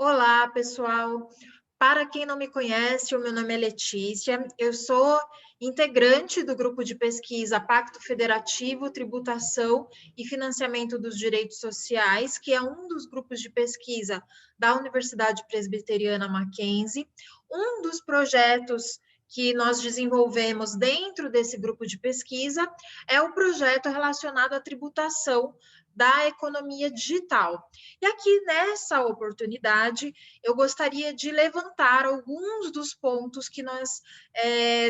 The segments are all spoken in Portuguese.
Olá, pessoal. Para quem não me conhece, o meu nome é Letícia, eu sou integrante do grupo de pesquisa Pacto Federativo, Tributação e Financiamento dos Direitos Sociais, que é um dos grupos de pesquisa da Universidade Presbiteriana Mackenzie. Um dos projetos que nós desenvolvemos dentro desse grupo de pesquisa é o projeto relacionado à tributação da economia digital. E aqui nessa oportunidade, eu gostaria de levantar alguns dos pontos que nós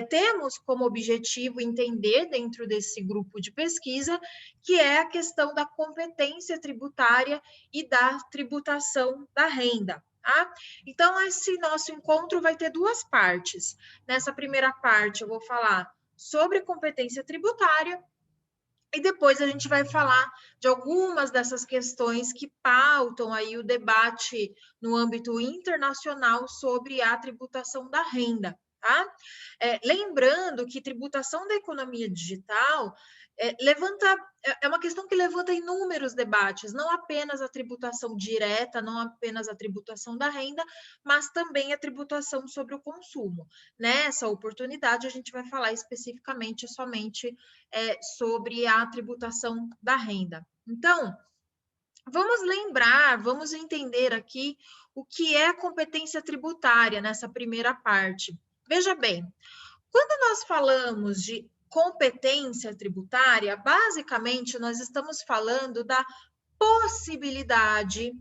temos como objetivo entender dentro desse grupo de pesquisa, que é a questão da competência tributária e da tributação da renda. Tá? Então, esse nosso encontro vai ter duas partes. Nessa primeira parte, eu vou falar sobre competência tributária e depois a gente vai falar de algumas dessas questões que pautam aí o debate no âmbito internacional sobre a tributação da renda, tá? Lembrando que tributação da economia digital é uma questão que levanta inúmeros debates, não apenas a tributação direta, não apenas a tributação da renda, mas também a tributação sobre o consumo. Nessa oportunidade, a gente vai falar especificamente somente sobre a tributação da renda. Então, vamos lembrar, vamos entender aqui o que é competência tributária nessa primeira parte. Veja bem, quando nós falamos de competência tributária, basicamente nós estamos falando da possibilidade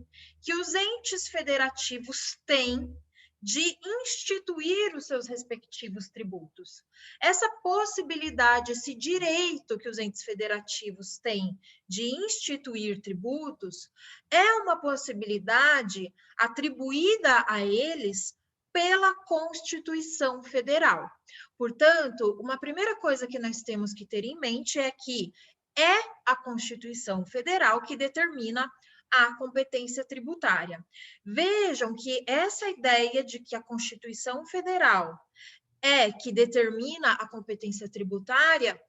que os entes federativos têm de instituir os seus respectivos tributos. Essa possibilidade, esse direito que os entes federativos têm de instituir tributos, é uma possibilidade atribuída a eles pela Constituição Federal. Portanto, uma primeira coisa que nós temos que ter em mente é que é a Constituição Federal que determina a competência tributária. Vejam que essa ideia de que a Constituição Federal é que determina a competência tributária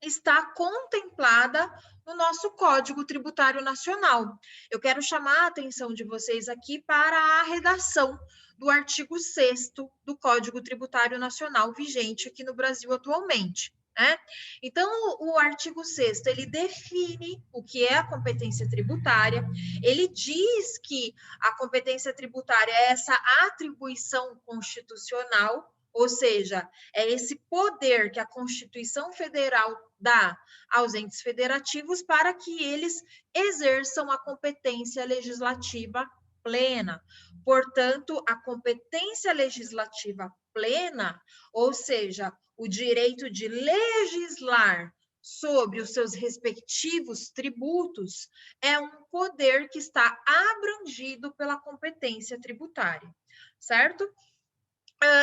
está contemplada no nosso Código Tributário Nacional. Eu quero chamar a atenção de vocês aqui para a redação do artigo 6º do Código Tributário Nacional vigente aqui no Brasil atualmente. Né? Então, o artigo 6º, ele define o que é a competência tributária, ele diz que a competência tributária é essa atribuição constitucional, ou seja, é esse poder que a Constituição Federal dá aos entes federativos para que eles exerçam a competência legislativa plena. Portanto, a competência legislativa plena, ou seja, o direito de legislar sobre os seus respectivos tributos, é um poder que está abrangido pela competência tributária, certo?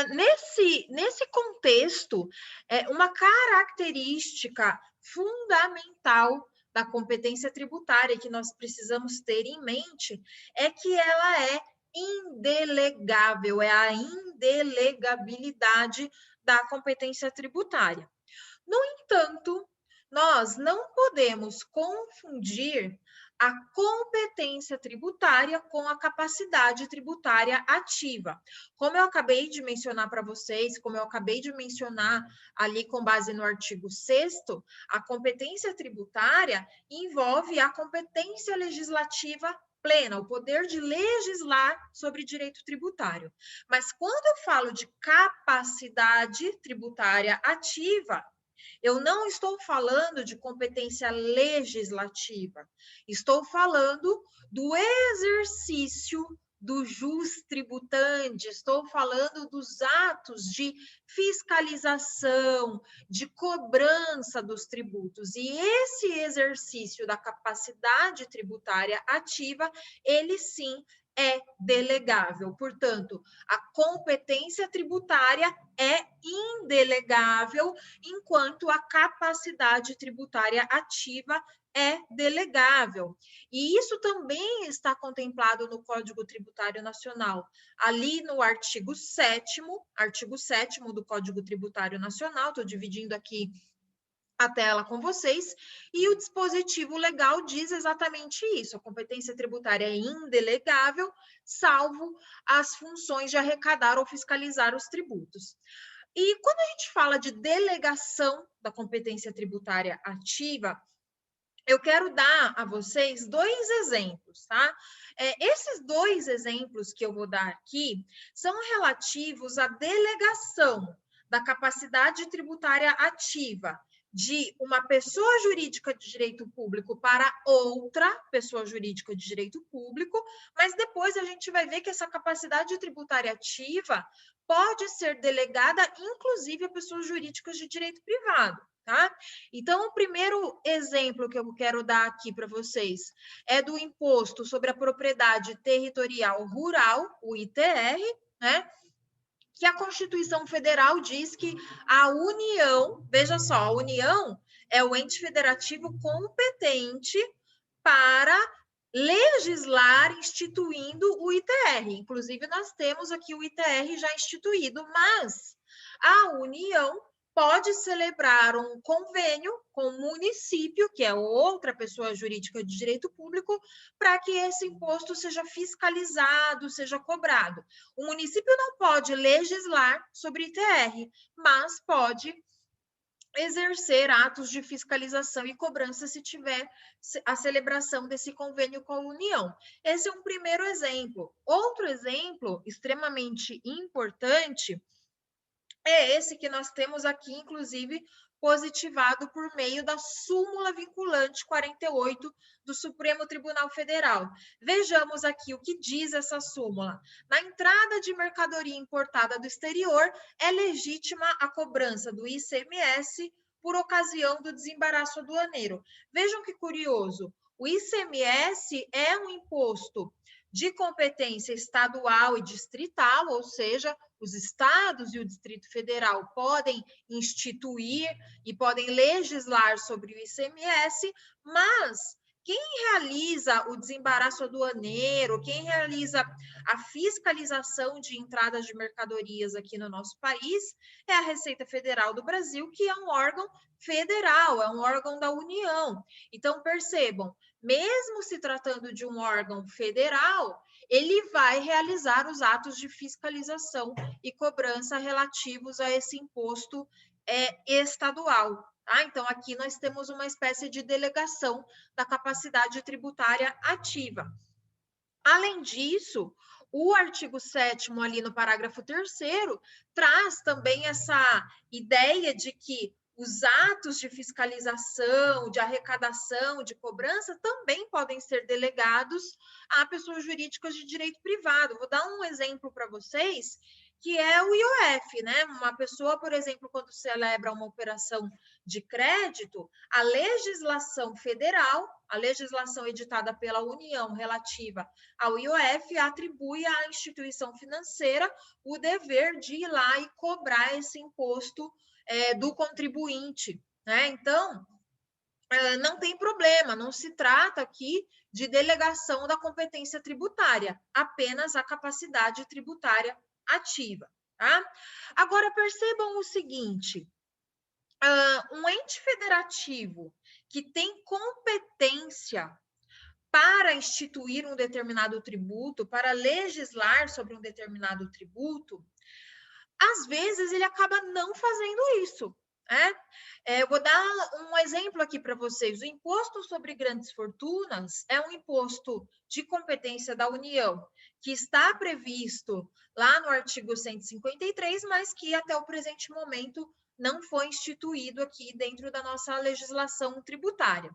Nesse contexto, uma característica fundamental da competência tributária que nós precisamos ter em mente é que ela é indelegável, é a indelegabilidade da competência tributária. No entanto, nós não podemos confundir a competência tributária com a capacidade tributária ativa. Como eu acabei de mencionar para vocês, como eu acabei de mencionar ali com base no artigo 6º, a competência tributária envolve a competência legislativa plena, o poder de legislar sobre direito tributário. Mas quando eu falo de capacidade tributária ativa, eu não estou falando de competência legislativa, estou falando do exercício do jus tributandi, estou falando dos atos de fiscalização, de cobrança dos tributos. E esse exercício da capacidade tributária ativa, ele sim é delegável. Portanto, a competência tributária é indelegável, enquanto a capacidade tributária ativa é delegável. E isso também está contemplado no Código Tributário Nacional, ali no artigo 7º do Código Tributário Nacional, estou dividindo aqui a tela com vocês, e o dispositivo legal diz exatamente isso: a competência tributária é indelegável, salvo as funções de arrecadar ou fiscalizar os tributos. E quando a gente fala de delegação da competência tributária ativa, eu quero dar a vocês dois exemplos, tá? Esses dois exemplos que eu vou dar aqui são relativos à delegação da capacidade tributária ativa de uma pessoa jurídica de direito público para outra pessoa jurídica de direito público, mas depois a gente vai ver que essa capacidade tributária ativa pode ser delegada, inclusive, a pessoas jurídicas de direito privado. Tá? Então, o primeiro exemplo que eu quero dar aqui para vocês é do Imposto sobre a Propriedade Territorial Rural, o ITR, né? Que a Constituição Federal diz que a União, veja só, a União é o ente federativo competente para legislar instituindo o ITR. Inclusive, nós temos aqui o ITR já instituído, mas a União pode celebrar um convênio com o município, que é outra pessoa jurídica de direito público, para que esse imposto seja fiscalizado, seja cobrado. O município não pode legislar sobre ITR, mas pode exercer atos de fiscalização e cobrança se tiver a celebração desse convênio com a União. Esse é um primeiro exemplo. Outro exemplo extremamente importante é esse que nós temos aqui, inclusive, positivado por meio da súmula vinculante 48 do Supremo Tribunal Federal. Vejamos aqui o que diz essa súmula. Na entrada de mercadoria importada do exterior, é legítima a cobrança do ICMS por ocasião do desembaraço aduaneiro. Vejam que curioso, o ICMS é um imposto de competência estadual e distrital, ou seja, os estados e o Distrito Federal podem instituir e podem legislar sobre o ICMS, mas quem realiza o desembaraço aduaneiro, quem realiza a fiscalização de entradas de mercadorias aqui no nosso país é a Receita Federal do Brasil, que é um órgão federal, é um órgão da União. Então, percebam, mesmo se tratando de um órgão federal, ele vai realizar os atos de fiscalização e cobrança relativos a esse imposto estadual. Tá? Então, aqui nós temos uma espécie de delegação da capacidade tributária ativa. Além disso, o artigo 7º, ali no parágrafo 3º, traz também essa ideia de que os atos de fiscalização, de arrecadação, de cobrança também podem ser delegados a pessoas jurídicas de direito privado. Vou dar um exemplo para vocês, que é o IOF, né? Uma pessoa, por exemplo, quando celebra uma operação de crédito, a legislação federal, a legislação editada pela União relativa ao IOF, atribui à instituição financeira o dever de ir lá e cobrar esse imposto do contribuinte, né? Então, não tem problema, não se trata aqui de delegação da competência tributária, apenas a capacidade tributária ativa, tá? Agora, percebam o seguinte, um ente federativo que tem competência para instituir um determinado tributo, para legislar sobre um determinado tributo, às vezes ele acaba não fazendo isso. Né? Eu vou dar um exemplo aqui para vocês. O imposto sobre grandes fortunas é um imposto de competência da União, que está previsto lá no artigo 153, mas que até o presente momento não foi instituído aqui dentro da nossa legislação tributária.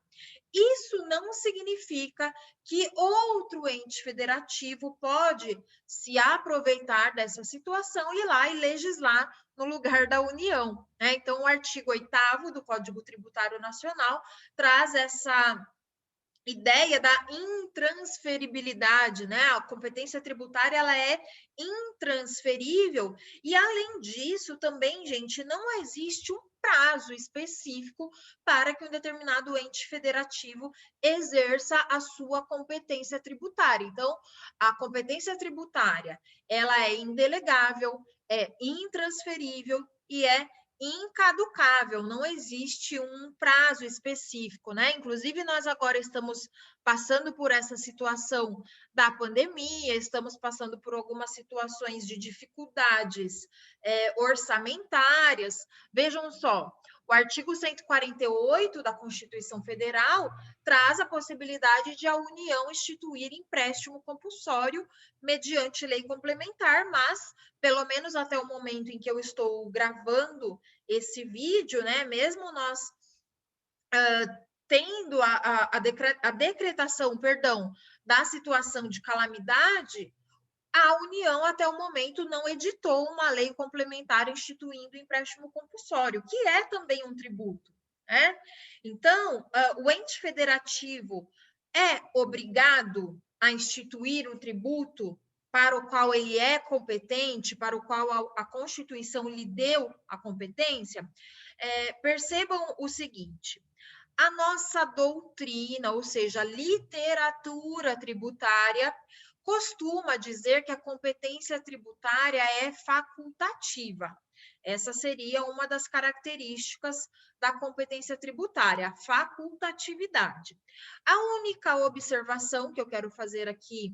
Isso não significa que outro ente federativo pode se aproveitar dessa situação e ir lá e legislar no lugar da União. Né? Então, o artigo 8º do Código Tributário Nacional traz essa ideia da intransferibilidade, né? A competência tributária ela é intransferível e além disso também, gente, não existe um prazo específico para que um determinado ente federativo exerça a sua competência tributária. Então, a competência tributária, ela é indelegável, é intransferível e é incaducável, não existe um prazo específico, né? Inclusive, nós agora estamos passando por essa situação da pandemia, estamos passando por algumas situações de dificuldades orçamentárias. Vejam só, o artigo 148 da Constituição Federal traz a possibilidade de a União instituir empréstimo compulsório mediante lei complementar, mas, pelo menos até o momento em que eu estou gravando esse vídeo, né, mesmo nós tendo a decretação, perdão, da situação de calamidade, a União, até o momento, não editou uma lei complementar instituindo empréstimo compulsório, que é também um tributo, né? Então, o ente federativo é obrigado a instituir um tributo para o qual ele é competente, para o qual a Constituição lhe deu a competência. Percebam o seguinte: a nossa doutrina, ou seja, a literatura tributária, costuma dizer que a competência tributária é facultativa. Essa seria uma das características da competência tributária, a facultatividade. A única observação que eu quero fazer aqui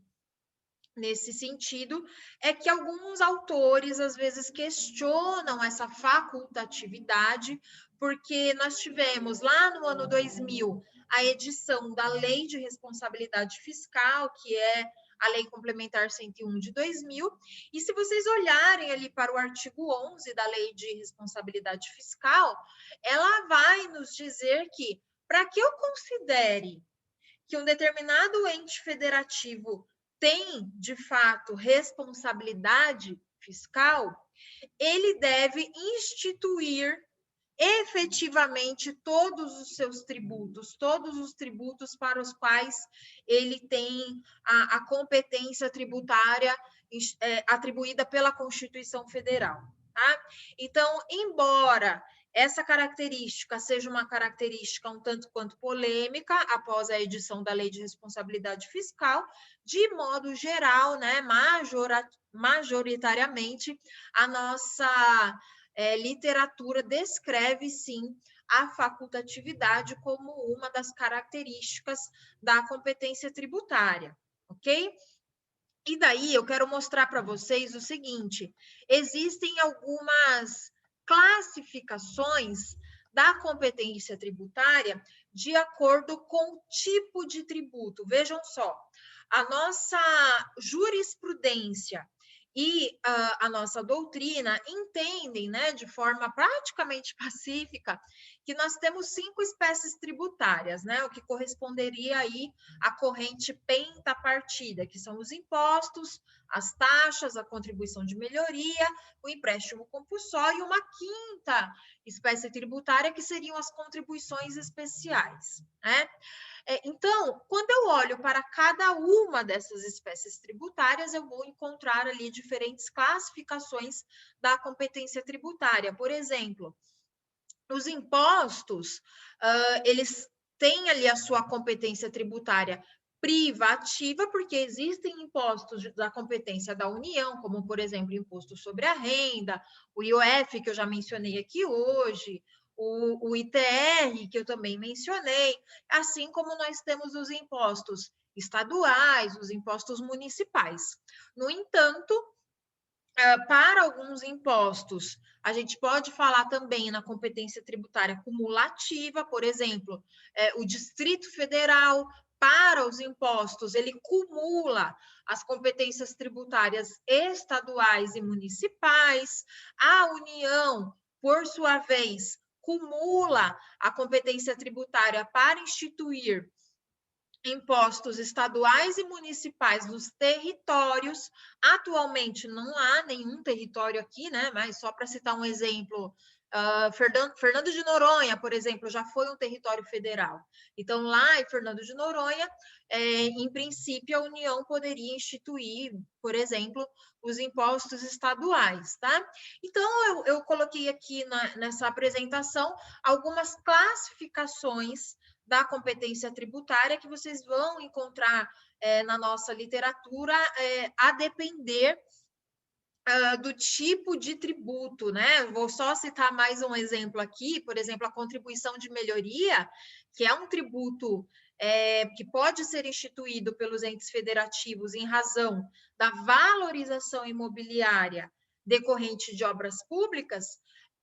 nesse sentido é que alguns autores às vezes questionam essa facultatividade, porque nós tivemos lá no ano 2000 a edição da Lei de Responsabilidade Fiscal, que é a Lei Complementar 101 de 2000, e se vocês olharem ali para o artigo 11 da Lei de Responsabilidade Fiscal, ela vai nos dizer que, para que eu considere que um determinado ente federativo tem, de fato, responsabilidade fiscal, ele deve instituir efetivamente todos os seus tributos, todos os tributos para os quais ele tem a competência tributária atribuída pela Constituição Federal. Tá? Então, embora essa característica seja uma característica um tanto quanto polêmica após a edição da Lei de Responsabilidade Fiscal, de modo geral, né, majoritariamente, a nossa literatura descreve, sim, a facultatividade como uma das características da competência tributária, ok? E daí eu quero mostrar para vocês o seguinte: existem algumas classificações da competência tributária de acordo com o tipo de tributo. Vejam só, a nossa jurisprudência e a nossa doutrina entendem, né, de forma praticamente pacífica, que nós temos 5 espécies tributárias, né, o que corresponderia aí à corrente pentapartida, que são os impostos, as taxas, a contribuição de melhoria, o empréstimo compulsório e uma quinta espécie tributária, que seriam as contribuições especiais, né? Então, quando eu olho para cada uma dessas espécies tributárias, eu vou encontrar ali diferentes classificações da competência tributária. Por exemplo, os impostos, eles têm ali a sua competência tributária privativa, porque existem impostos da competência da União, como, por exemplo, o imposto sobre a renda, o IOF, que eu já mencionei aqui hoje, o ITR, que eu também mencionei, assim como nós temos os impostos estaduais, os impostos municipais. No entanto, para alguns impostos, a gente pode falar também na competência tributária cumulativa, por exemplo, o Distrito Federal, para os impostos, ele cumula as competências tributárias estaduais e municipais, a União, por sua vez, cumula a competência tributária para instituir impostos estaduais e municipais nos territórios. Atualmente não há nenhum território aqui, né? Mas só para citar um exemplo, Fernando de Noronha, por exemplo, já foi um território federal. Então, lá em Fernando de Noronha, em princípio, a União poderia instituir, por exemplo, os impostos estaduais, tá? Então, eu coloquei aqui nessa apresentação algumas classificações da competência tributária que vocês vão encontrar na nossa literatura, a depender do tipo de tributo, né? Vou só citar mais um exemplo aqui, por exemplo, a contribuição de melhoria, que é um tributo que pode ser instituído pelos entes federativos em razão da valorização imobiliária decorrente de obras públicas,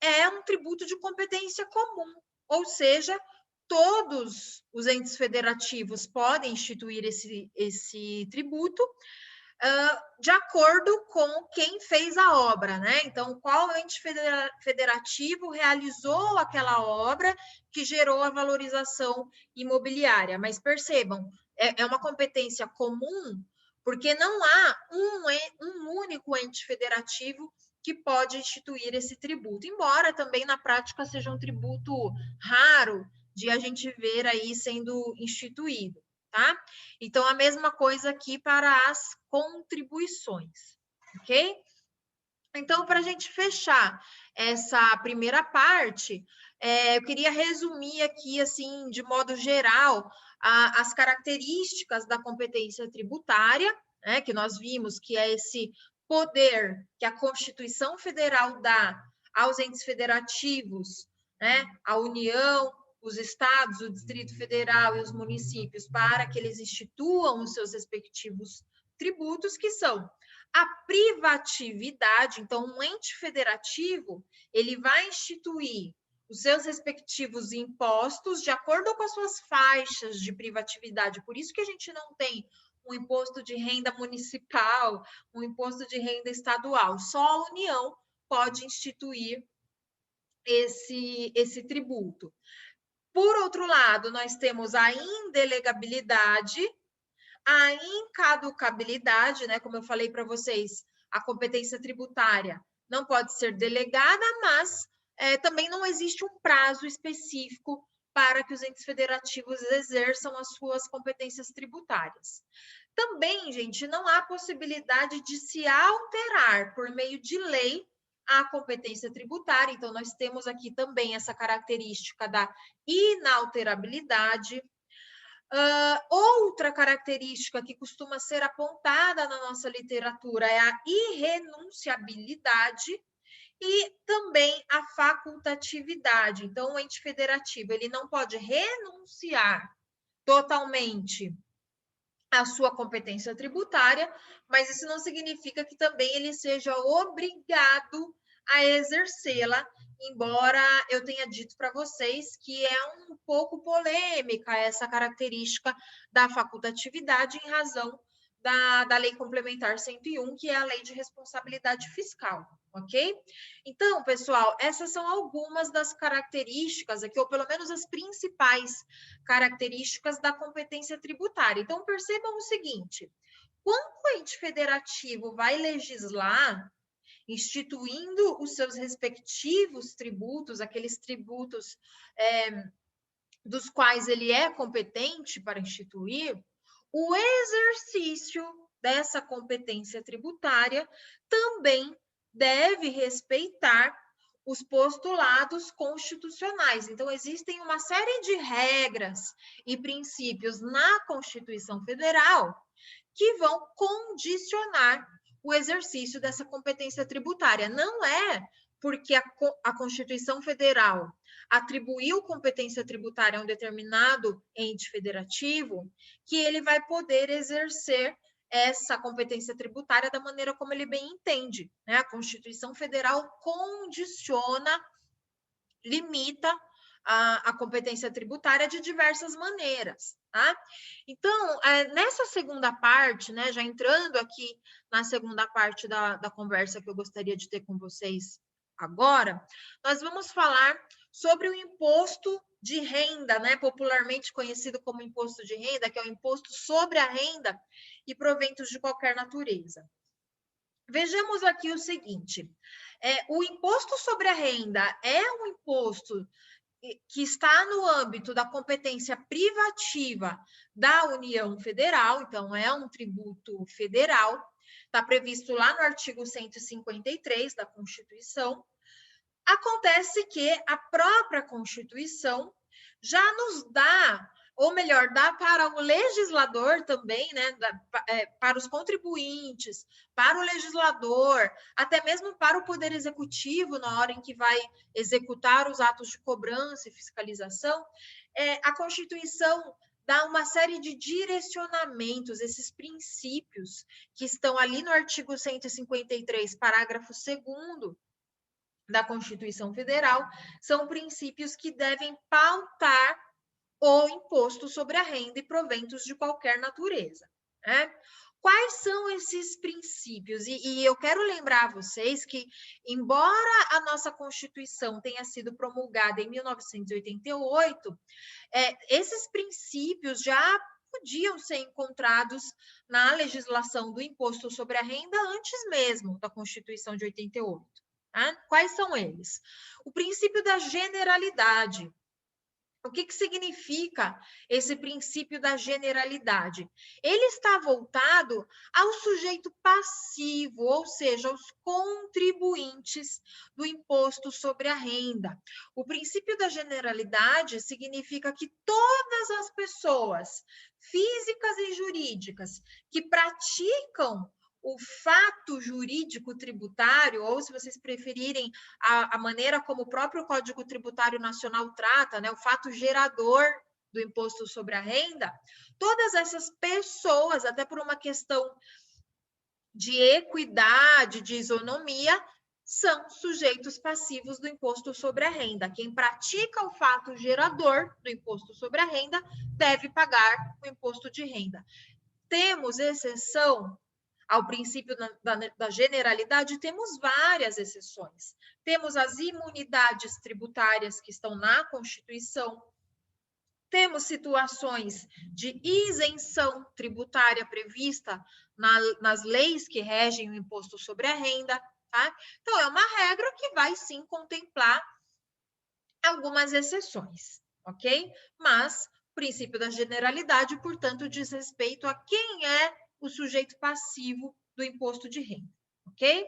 é um tributo de competência comum, ou seja, todos os entes federativos podem instituir esse tributo, de acordo com quem fez a obra, né? Então, qual ente federativo realizou aquela obra que gerou a valorização imobiliária. Mas percebam, é uma competência comum, porque não há um único ente federativo que pode instituir esse tributo, embora também na prática seja um tributo raro de a gente ver aí sendo instituído. Tá? Então, a mesma coisa aqui para as contribuições, ok? Então, para a gente fechar essa primeira parte, eu queria resumir aqui, assim, de modo geral, as características da competência tributária, né, que nós vimos que é esse poder que a Constituição Federal dá aos entes federativos, né, à União, os estados, o Distrito Federal e os municípios, para que eles instituam os seus respectivos tributos, que são a privatividade. Então, um ente federativo, ele vai instituir os seus respectivos impostos de acordo com as suas faixas de privatividade. Por isso que a gente não tem um imposto de renda municipal, um imposto de renda estadual. Só a União pode instituir esse tributo. Por outro lado, nós temos a indelegabilidade, a incaducabilidade, né? Como eu falei para vocês, a competência tributária não pode ser delegada, mas também não existe um prazo específico para que os entes federativos exerçam as suas competências tributárias. Também, gente, não há possibilidade de se alterar por meio de lei a competência tributária. Então, nós temos aqui também essa característica da inalterabilidade. Outra característica que costuma ser apontada na nossa literatura é a irrenunciabilidade e também a facultatividade. Então, o ente federativo, ele não pode renunciar totalmente à sua competência tributária, mas isso não significa que também ele seja obrigado a exercê-la, embora eu tenha dito para vocês que é um pouco polêmica essa característica da facultatividade em razão da Lei Complementar 101, que é a Lei de Responsabilidade Fiscal, ok? Então, pessoal, essas são algumas das características aqui, ou pelo menos as principais características da competência tributária. Então, percebam o seguinte, quando o ente federativo vai legislar, instituindo os seus respectivos tributos, aqueles tributos dos quais ele é competente para instituir, o exercício dessa competência tributária também deve respeitar os postulados constitucionais. Então, existem uma série de regras e princípios na Constituição Federal que vão condicionar o exercício dessa competência tributária. Não é porque a Constituição Federal atribuiu competência tributária a um determinado ente federativo que ele vai poder exercer essa competência tributária da maneira como ele bem entende, né? A Constituição Federal condiciona, limita a competência tributária de diversas maneiras, tá? Então, nessa segunda parte, né, já entrando aqui na segunda parte da conversa que eu gostaria de ter com vocês agora, nós vamos falar sobre o imposto de renda, né, popularmente conhecido como imposto de renda, que é o imposto sobre a renda e proventos de qualquer natureza. Vejamos aqui o seguinte, o imposto sobre a renda é um imposto que está no âmbito da competência privativa da União Federal, então é um tributo federal, está previsto lá no artigo 153 da Constituição. Acontece que a própria Constituição já nos dá ou melhor, dá para o legislador também, né, para os contribuintes, para o legislador, até mesmo para o Poder Executivo, na hora em que vai executar os atos de cobrança e fiscalização, a Constituição dá uma série de direcionamentos, esses princípios que estão ali no artigo 153, parágrafo 2º da Constituição Federal, são princípios que devem pautar o imposto sobre a renda e proventos de qualquer natureza, né? Quais são esses princípios? E eu quero lembrar a vocês que, embora a nossa Constituição tenha sido promulgada em 1988, esses princípios já podiam ser encontrados na legislação do imposto sobre a renda antes mesmo da Constituição de 88. Tá? Quais são eles? O princípio da generalidade. O que significa esse princípio da generalidade? Ele está voltado ao sujeito passivo, ou seja, aos contribuintes do imposto sobre a renda. O princípio da generalidade significa que todas as pessoas, físicas e jurídicas, que praticam o fato jurídico tributário, ou se vocês preferirem, a maneira como o próprio Código Tributário Nacional trata, né, o fato gerador do imposto sobre a renda, todas essas pessoas, até por uma questão de equidade, de isonomia, são sujeitos passivos do imposto sobre a renda. Quem pratica o fato gerador do imposto sobre a renda deve pagar o imposto de renda. Temos exceção ao princípio da generalidade, temos várias exceções. Temos as imunidades tributárias que estão na Constituição, temos situações de isenção tributária prevista nas leis que regem o imposto sobre a renda, tá? Então, é uma regra que vai sim contemplar algumas exceções, ok? Mas o princípio da generalidade, portanto, diz respeito a quem é o sujeito passivo do imposto de renda, ok?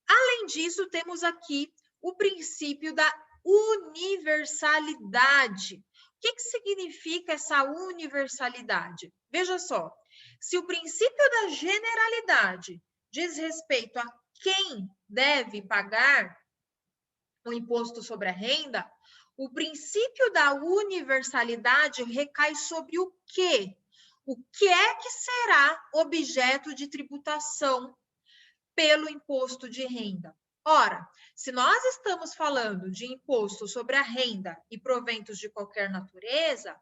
Além disso, temos aqui o princípio da universalidade. O que significa essa universalidade? Veja só, se o princípio da generalidade diz respeito a quem deve pagar o imposto sobre a renda, o princípio da universalidade recai sobre o quê? O que é que será objeto de tributação pelo imposto de renda? Ora, se nós estamos falando de imposto sobre a renda e proventos de qualquer natureza,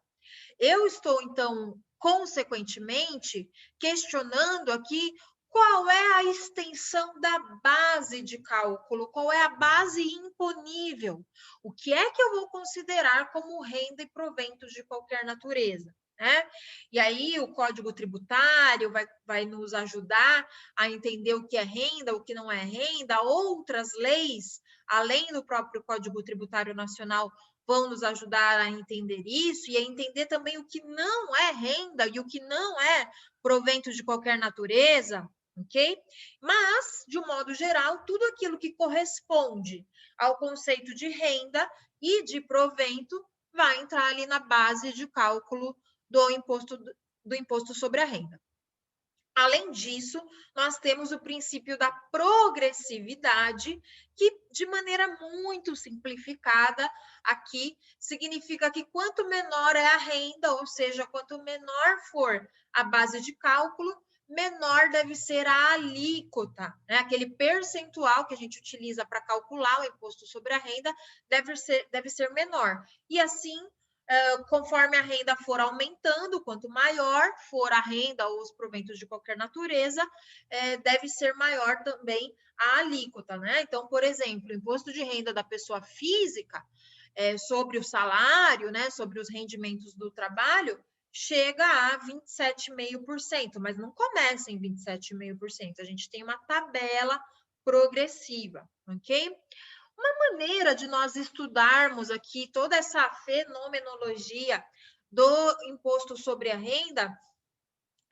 eu estou, então, consequentemente, questionando aqui qual é a extensão da base de cálculo, qual é a base imponível, o que é que eu vou considerar como renda e proventos de qualquer natureza. Né? E aí o Código Tributário vai nos ajudar a entender o que é renda, o que não é renda, outras leis, além do próprio Código Tributário Nacional, vão nos ajudar a entender isso e a entender também o que não é renda e o que não é provento de qualquer natureza, ok? Mas, de um modo geral, tudo aquilo que corresponde ao conceito de renda e de provento vai entrar ali na base de cálculo do imposto sobre a renda. Além disso, nós temos o princípio da progressividade, que, de maneira muito simplificada, aqui significa que quanto menor é a renda, ou seja, quanto menor for a base de cálculo, menor deve ser a alíquota, né? Aquele percentual que a gente utiliza para calcular o imposto sobre a renda deve ser menor. E assim, conforme a renda for aumentando, quanto maior for a renda ou os proventos de qualquer natureza, deve ser maior também a alíquota, né? Então, por exemplo, o imposto de renda da pessoa física sobre o salário, né, sobre os rendimentos do trabalho, chega a 27,5%, mas não começa em 27,5%. A gente tem uma tabela progressiva, ok? Uma maneira de nós estudarmos aqui toda essa fenomenologia do imposto sobre a renda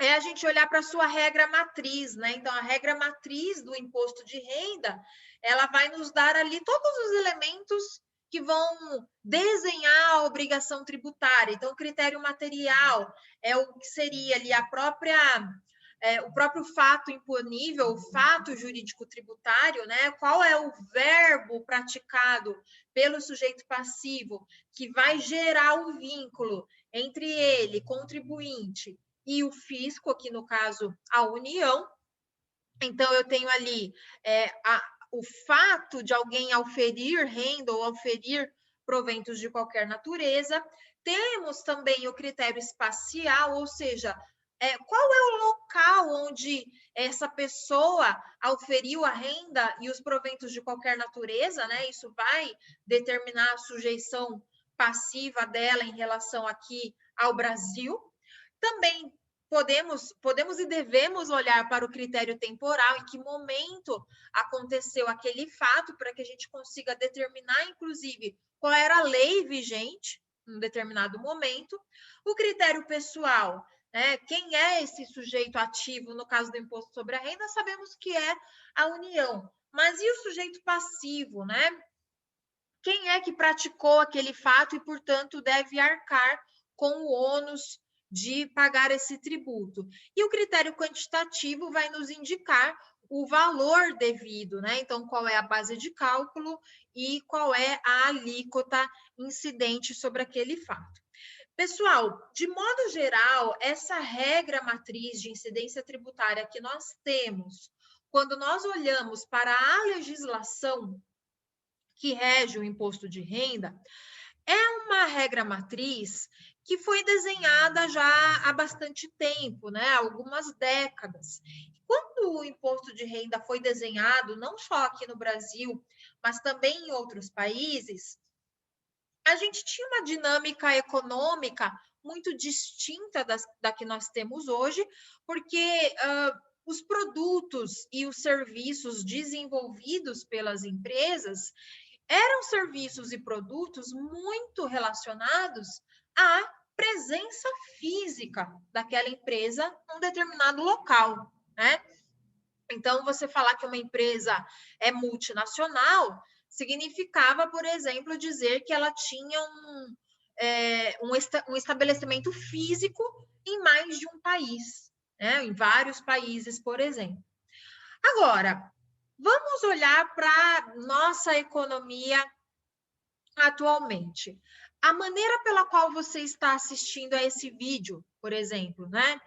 é a gente olhar para a sua regra matriz, né? Então, a regra matriz do imposto de renda, ela vai nos dar ali todos os elementos que vão desenhar a obrigação tributária. Então, o critério material é o que seria ali o próprio fato imponível, o fato jurídico tributário, né? Qual é o verbo praticado pelo sujeito passivo que vai gerar o vínculo entre ele, contribuinte, e o fisco, aqui no caso, a União. Então, eu tenho ali o fato de alguém auferir renda ou auferir proventos de qualquer natureza. Temos também o critério espacial, ou seja, qual é o local onde essa pessoa auferiu a renda e os proventos de qualquer natureza, né? Isso vai determinar a sujeição passiva dela em relação aqui ao Brasil. Também podemos e devemos olhar para o critério temporal, em que momento aconteceu aquele fato, para que a gente consiga determinar, inclusive, qual era a lei vigente em um determinado momento. O critério pessoal, né? Quem é esse sujeito ativo no caso do imposto sobre a renda? Sabemos que é a União. Mas e o sujeito passivo, né? Quem é que praticou aquele fato e, portanto, deve arcar com o ônus de pagar esse tributo? E o critério quantitativo vai nos indicar o valor devido, né? Então, qual é a base de cálculo e qual é a alíquota incidente sobre aquele fato. Pessoal, de modo geral, essa regra matriz de incidência tributária que nós temos, quando nós olhamos para a legislação que rege o imposto de renda, é uma regra matriz que foi desenhada já há bastante tempo, né? Algumas décadas. Quando o imposto de renda foi desenhado, não só aqui no Brasil, mas também em outros países, a gente tinha uma dinâmica econômica muito distinta da que nós temos hoje, porque os produtos e os serviços desenvolvidos pelas empresas eram serviços e produtos muito relacionados à presença física daquela empresa num determinado local, né? Então, você falar que uma empresa é multinacional significava, por exemplo, dizer que ela tinha um estabelecimento físico em mais de um país, né? Em vários países, por exemplo. Agora, vamos olhar para a nossa economia atualmente. A maneira pela qual você está assistindo a esse vídeo, por exemplo, né?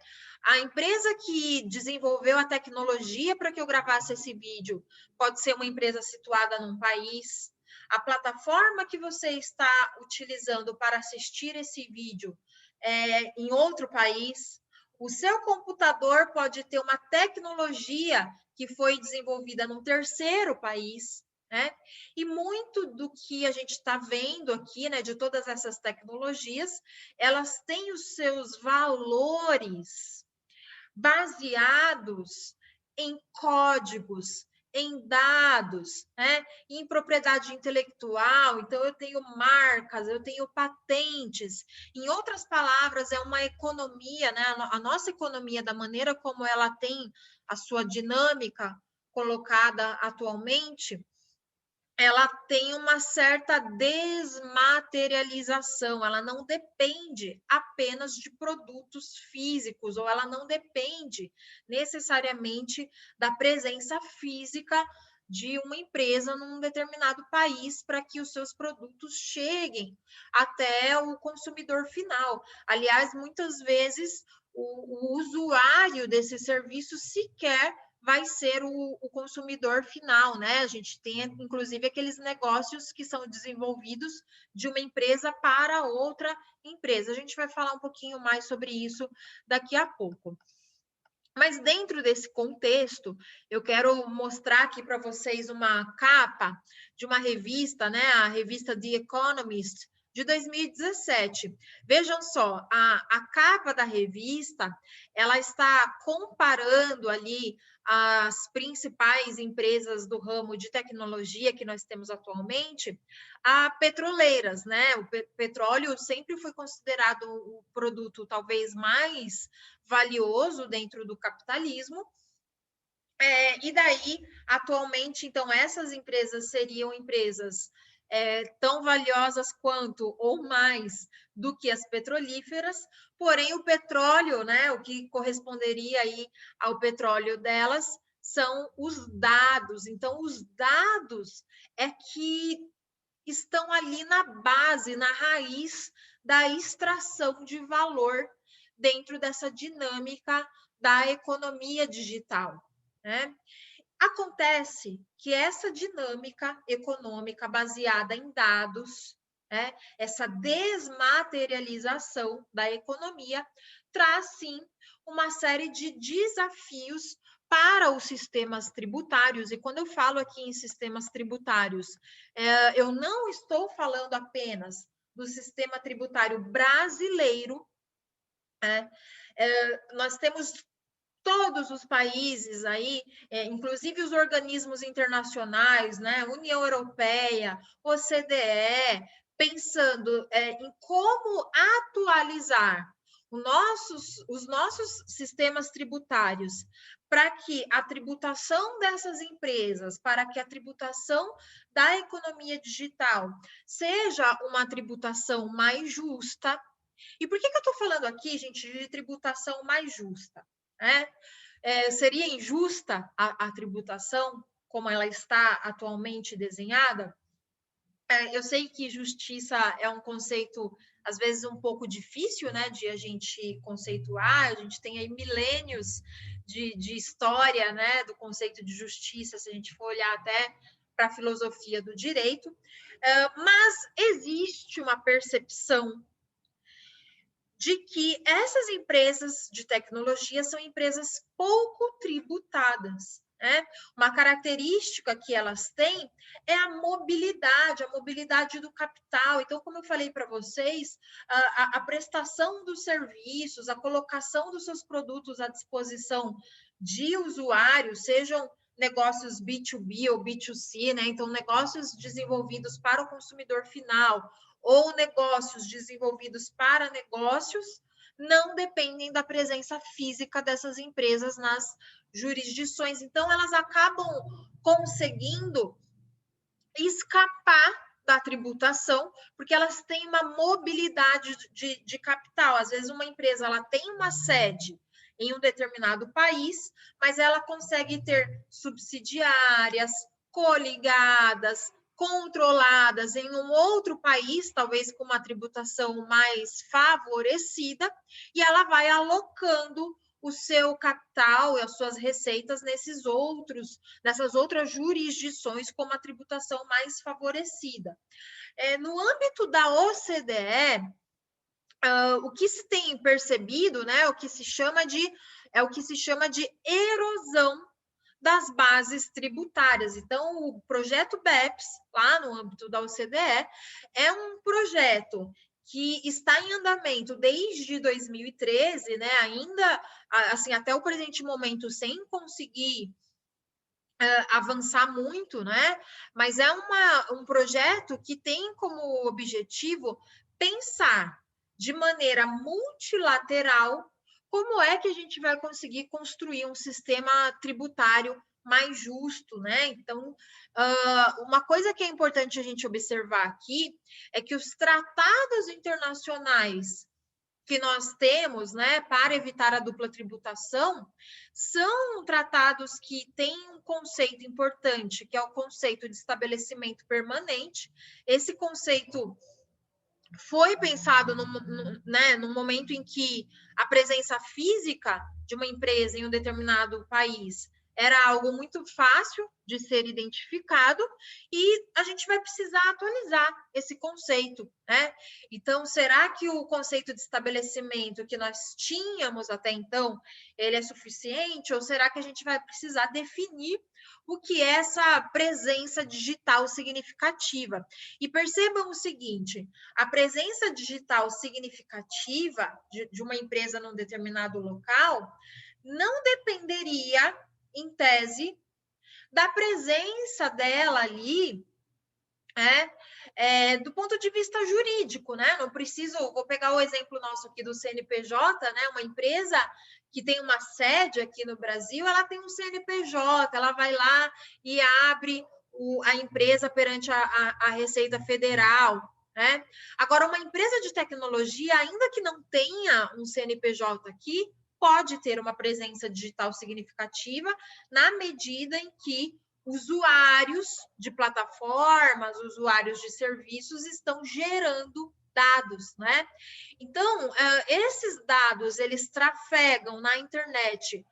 A empresa que desenvolveu a tecnologia para que eu gravasse esse vídeo pode ser uma empresa situada num país. A plataforma que você está utilizando para assistir esse vídeo é em outro país. O seu computador pode ter uma tecnologia que foi desenvolvida num terceiro país, né? E muito do que a gente está vendo aqui, né, de todas essas tecnologias, elas têm os seus valores baseados em códigos, em dados, né, em propriedade intelectual. Então, eu tenho marcas, eu tenho patentes. Em outras palavras, é uma economia, né? A nossa economia, da maneira como ela tem a sua dinâmica colocada atualmente, ela tem uma certa desmaterialização, ela não depende apenas de produtos físicos, ou ela não depende necessariamente da presença física de uma empresa num determinado país para que os seus produtos cheguem até o consumidor final. Aliás, muitas vezes o usuário desse serviço sequer vai ser o consumidor final, né? A gente tem, inclusive, aqueles negócios que são desenvolvidos de uma empresa para outra empresa. A gente vai falar um pouquinho mais sobre isso daqui a pouco. Mas dentro desse contexto, eu quero mostrar aqui para vocês uma capa de uma revista, né? A revista The Economist, de 2017. Vejam só, a capa da revista, ela está comparando ali as principais empresas do ramo de tecnologia que nós temos atualmente a petroleiras, né? O petróleo sempre foi considerado o produto talvez mais valioso dentro do capitalismo. E daí, atualmente, então, essas empresas seriam empresas tão valiosas quanto ou mais do que as petrolíferas, porém o petróleo, né, o que corresponderia aí ao petróleo delas são os dados. Então, os dados é que estão ali na base, na raiz da extração de valor dentro dessa dinâmica da economia digital, né? Acontece que essa dinâmica econômica baseada em dados, né, essa desmaterialização da economia, traz sim uma série de desafios para os sistemas tributários. E quando eu falo aqui em sistemas tributários, eu não estou falando apenas do sistema tributário brasileiro. Nós temos todos os países aí, inclusive os organismos internacionais, né, União Europeia, OCDE, pensando em como atualizar os nossos sistemas tributários para que a tributação dessas empresas, para que a tributação da economia digital seja uma tributação mais justa. E por que eu estou falando aqui, gente, de tributação mais justa? Seria injusta a tributação como ela está atualmente desenhada? Eu sei que justiça é um conceito, às vezes, um pouco difícil, né, de a gente conceituar. A gente tem aí milênios de história, né, do conceito de justiça, se a gente for olhar até para a filosofia do direito, mas existe uma percepção de que essas empresas de tecnologia são empresas pouco tributadas, né? Uma característica que elas têm é a mobilidade do capital. Então, como eu falei para vocês, a prestação dos serviços, a colocação dos seus produtos à disposição de usuários, sejam negócios B2B ou B2C, né? Então, negócios desenvolvidos para o consumidor final, ou negócios desenvolvidos para negócios, não dependem da presença física dessas empresas nas jurisdições. Então, elas acabam conseguindo escapar da tributação, porque elas têm uma mobilidade de capital. Às vezes, uma empresa ela tem uma sede em um determinado país, mas ela consegue ter subsidiárias, coligadas, controladas em um outro país, talvez com uma tributação mais favorecida, e ela vai alocando o seu capital e as suas receitas nessas outras jurisdições com uma tributação mais favorecida. No âmbito da OCDE, o que se tem percebido, né, o que se chama de erosão das bases tributárias. Então, o projeto BEPS, lá no âmbito da OCDE, é um projeto que está em andamento desde 2013, né, ainda assim, até o presente momento, sem conseguir avançar muito, né? Mas é um projeto que tem como objetivo pensar de maneira multilateral como é que a gente vai conseguir construir um sistema tributário mais justo, né? Então, uma coisa que é importante a gente observar aqui é que os tratados internacionais que nós temos, né, para evitar a dupla tributação, são tratados que têm um conceito importante, que é o conceito de estabelecimento permanente. Esse conceito foi pensado no momento em que a presença física de uma empresa em um determinado país era algo muito fácil de ser identificado e a gente vai precisar atualizar esse conceito, né? Então, será que o conceito de estabelecimento que nós tínhamos até então, ele é suficiente ou será que a gente vai precisar definir o que é essa presença digital significativa? E percebam o seguinte, a presença digital significativa de uma empresa num determinado local não dependeria, em tese, da presença dela ali, do ponto de vista jurídico, né? Não preciso, vou pegar o exemplo nosso aqui do CNPJ, né? Uma empresa que tem uma sede aqui no Brasil, ela tem um CNPJ, ela vai lá e abre a empresa perante a Receita Federal, né? Agora, uma empresa de tecnologia, ainda que não tenha um CNPJ aqui, pode ter uma presença digital significativa na medida em que usuários de plataformas, usuários de serviços estão gerando dados, né? Então, esses dados, eles trafegam na internet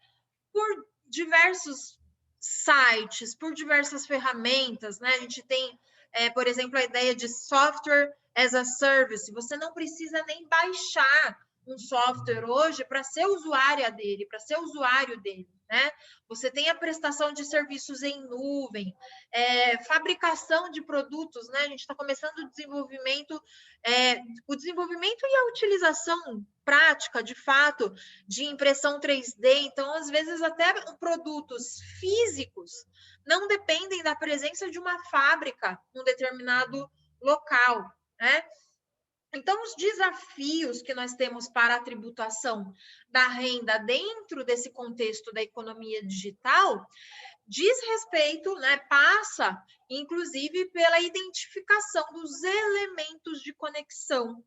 por diversos sites, por diversas ferramentas, né? A gente tem, por exemplo, a ideia de software as a service. Você não precisa nem baixar um software hoje para ser usuária dele, para ser usuário dele, né? Você tem a prestação de serviços em nuvem, fabricação de produtos, né? A gente está começando o desenvolvimento e a utilização prática, de fato, de impressão 3D. Então, às vezes, até produtos físicos não dependem da presença de uma fábrica num determinado local, né? Então, os desafios que nós temos para a tributação da renda dentro desse contexto da economia digital diz respeito, né, passa, inclusive, pela identificação dos elementos de conexão.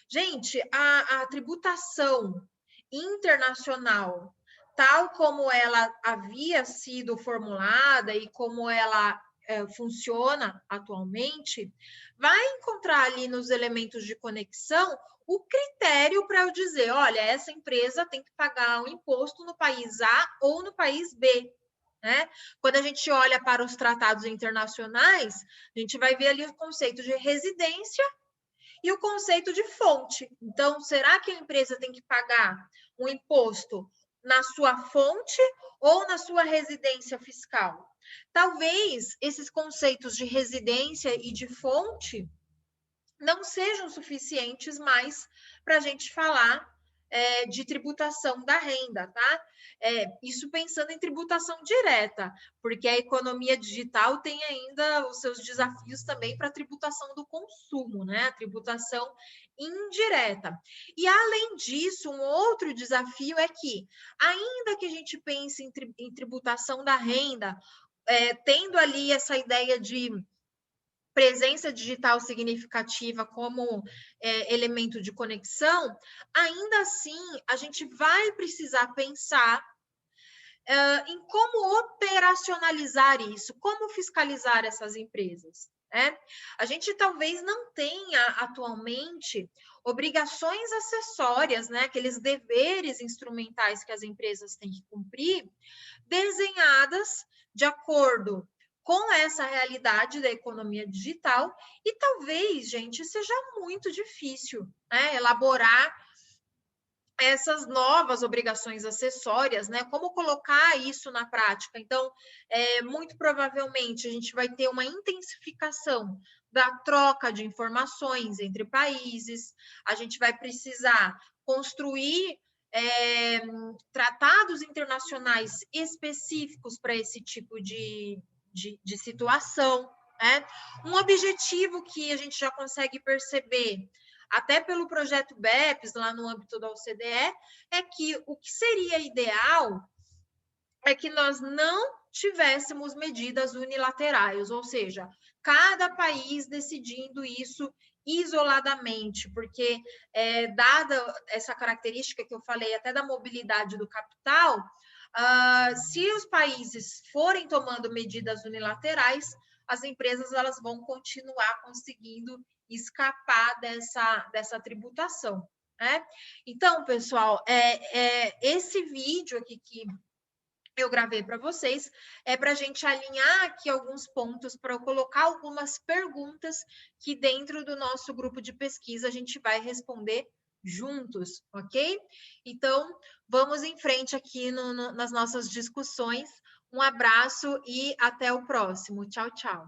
Gente, a tributação internacional, tal como ela havia sido formulada e como ela funciona atualmente, vai encontrar ali nos elementos de conexão o critério para eu dizer, olha, essa empresa tem que pagar um imposto no país A ou no país B. Né? Quando a gente olha para os tratados internacionais, a gente vai ver ali o conceito de residência e o conceito de fonte. Então, será que a empresa tem que pagar um imposto na sua fonte ou na sua residência fiscal? Talvez esses conceitos de residência e de fonte não sejam suficientes mais para a gente falar de tributação da renda, tá? Isso pensando em tributação direta, porque a economia digital tem ainda os seus desafios também para a tributação do consumo, né? A tributação indireta. E, além disso, um outro desafio é que, ainda que a gente pense em tributação da renda, tendo ali essa ideia de presença digital significativa como elemento de conexão, ainda assim a gente vai precisar pensar em como operacionalizar isso, como fiscalizar essas empresas. Né? A gente talvez não tenha atualmente obrigações acessórias, né? Aqueles deveres instrumentais que as empresas têm que cumprir, desenhadas de acordo com essa realidade da economia digital, e talvez, gente, seja muito difícil, né, elaborar essas novas obrigações acessórias, né? Como colocar isso na prática? Então, muito provavelmente a gente vai ter uma intensificação da troca de informações entre países, a gente vai precisar construir tratados internacionais específicos para esse tipo de situação, né? Um objetivo que a gente já consegue perceber até pelo projeto BEPS, lá no âmbito da OCDE, é que o que seria ideal é que nós não tivéssemos medidas unilaterais, ou seja, cada país decidindo isso isoladamente, porque dada essa característica que eu falei até da mobilidade do capital, se os países forem tomando medidas unilaterais, as empresas elas vão continuar conseguindo escapar dessa tributação. Né? Então, pessoal, esse vídeo aqui que eu gravei para vocês para a gente alinhar aqui alguns pontos, para eu colocar algumas perguntas que dentro do nosso grupo de pesquisa a gente vai responder juntos, ok? Então, vamos em frente aqui nas nossas discussões. Um abraço e até o próximo. Tchau, tchau.